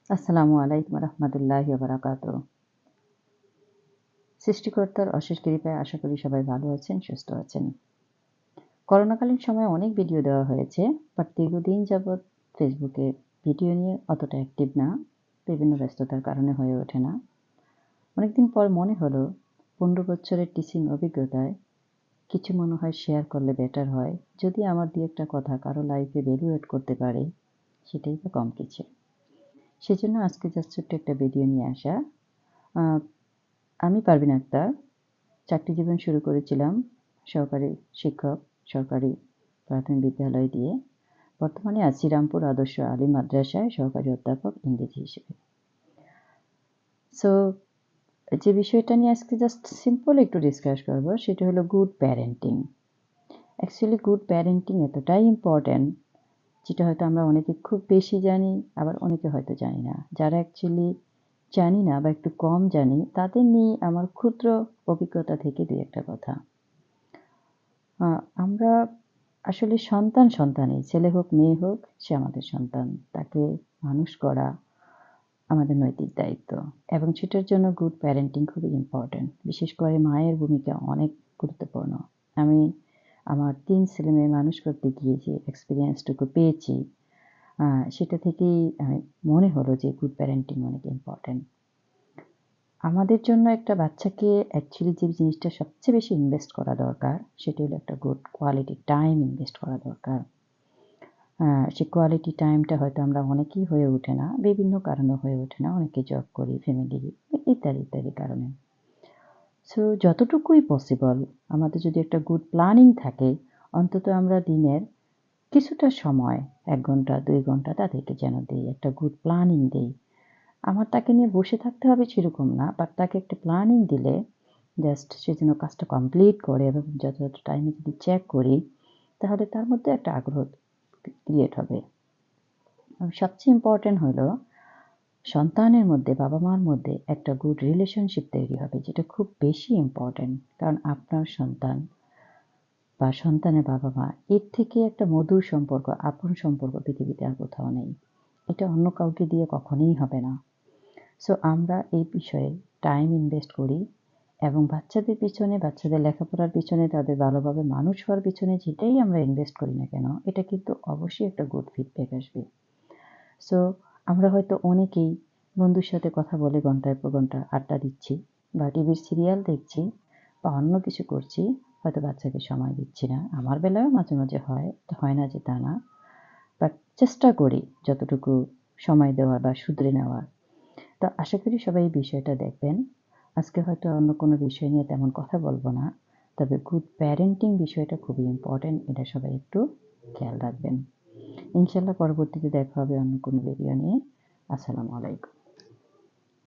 আসসালামু আলাইকুম রহমতুল্লাহি ওয়া বারাকাতুহু। সৃষ্টিকর্তার অশেষ কৃপায় আশা করি সবাই ভালো আছেন, সুস্থ আছেন। করোনাকালীন সময়ে অনেক ভিডিও দেওয়া হয়েছে, বাট দীর্ঘদিন যাবৎ ফেসবুকে ভিডিও নিয়ে অতটা অ্যাক্টিভ না, বিভিন্ন ব্যস্ততার কারণে হয়ে ওঠে না। অনেকদিন পর মনে হলো 15 বছরের টিচিং অভিজ্ঞতায় কিছু মনে হয় শেয়ার করলে বেটার হয়। যদি আমার 2-একটা কথা কারো লাইফে ভ্যালু এড করতে পারে, সেটাই তো কম কিছু। সেজন্য আজকে জাস্ট ছোট্ট একটা ভিডিও নিয়ে আসা। আ আমি পারভীন আক্তার। চাকরি জীবন শুরু করেছিলাম সহকারী শিক্ষক, সরকারি প্রাথমিক বিদ্যালয় দিয়ে। বর্তমানে আছি রামপুর আদর্শ আলিম মাদ্রাসায় সহকারী অধ্যাপক ইংরেজি হিসেবে। সো যে বিষয়টা নিয়ে আজকে জাস্ট সিম্পল একটু ডিসকাস করব সেটা হলো good parenting. Actually good parenting এতটাই ইম্পর্ট্যান্ট যেটা হয়তো আমরা অনেকে খুব বেশি জানি, আবার অনেকে হয়তো জানি না। যারা অ্যাকচুয়ালি জানি না বা একটু কম জানি তাদের নিয়ে আমার ক্ষুদ্র অভিজ্ঞতা থেকে 2-একটা কথা। আমরা আসলে সন্তানই, ছেলে হোক মেয়ে হোক সে আমাদের সন্তান। তাকে মানুষ করা আমাদের নৈতিক দায়িত্ব এবং সেটার জন্য গুড প্যারেন্টিং খুবই ইম্পর্ট্যান্ট। বিশেষ করে মায়ের ভূমিকা অনেক গুরুত্বপূর্ণ। আমি আমার 3 ছেলেমেয়ে মানুষ করতে গিয়ে যে এক্সপেরিয়েন্সটুকু পেয়েছি, সেটা থেকেই মনে হলো যে গুড প্যারেন্টিং অনেক ইম্পর্ট্যান্ট। আমাদের জন্য একটা বাচ্চাকে অ্যাকচুয়ালি যে জিনিসটা সবচেয়ে বেশি ইনভেস্ট করা দরকার, সেটা হলো একটা গুড কোয়ালিটি টাইম ইনভেস্ট করা দরকার। সেই কোয়ালিটি টাইমটা হয়তো আমরা অনেকেই হয়ে ওঠে না, বিভিন্ন কারণে হয়ে ওঠে না। অনেকে জব করি, ফ্যামিলি ইত্যাদি কারণে। সো যতটুকুই পসিবল আমাদের যদি একটা গুড প্ল্যানিং থাকে, অন্তত আমরা দিনের কিছুটা সময় 1 ঘন্টা 2 ঘন্টা তাদেরকে যেন দেই, একটা গুড প্ল্যানিং দেই। আমার তাকে নিয়ে বসে থাকতে হবে সেরকম না, বাট তাকে একটা প্ল্যানিং দিলে জাস্ট সে যেন কাজটা কমপ্লিট করে এবং যথাযথ টাইমে যদি চেক করি, তাহলে তার মধ্যে একটা আগ্রহ ক্রিয়েট হবে। সবচেয়ে ইম্পর্টেন্ট হলো সন্তানের মধ্যে, বাবা-মার মধ্যে একটা গুড রিলেশনশিপ তৈরি হবে, যেটা খুব বেশি ইম্পর্টেন্ট। কারণ আপনার সন্তান বা সন্তানের বাবা-মা, এর থেকে একটা মধুর সম্পর্ক, আপন সম্পর্ক পৃথিবীতে আর কোথাও নেই। এটা অন্য কাউকে দিয়ে কখনোই হবে না। সো আমরা এই বিষয়ে টাইম ইনভেস্ট করি এবং বাচ্চাদের পিছনে, বাচ্চাদের লেখাপড়ার পিছনে, তাদের ভালোভাবে মানুষ হওয়ার পিছনে যেটাই আমরা ইনভেস্ট করি না কেন, এটা কিন্তু অবশ্যই একটা গুড ফিডব্যাক আসবে। সো আমরা হয়তো অনেকেই বন্ধুর সাথে কথা বলে ঘন্টার পর ঘন্টা আড্ডা দিচ্ছি বা টিভির সিরিয়াল দেখছি বা অন্য কিছু করছি, হয়তো বাচ্চাকে সময় দিচ্ছি না। আমার বেলায়ও মাঝে মাঝে হয়, হয় না যে তা না, বাট চেষ্টা করি যতটুকু সময় দেওয়ার বা শুধরে নেওয়ার। তো আশা করি সবাই এই বিষয়টা দেখবেন। আজকে হয়তো অন্য কোনো বিষয় নিয়ে তেমন কথা বলবো না, তবে গুড প্যারেন্টিং বিষয়টা খুবই ইম্পর্টেন্ট, এটা সবাই একটু খেয়াল রাখবেন। ইনশাল্লাহ পরবর্তীতে দেখা হবে অন্য কোনো ভিডিও নিয়ে। আসসালামু আলাইকুম।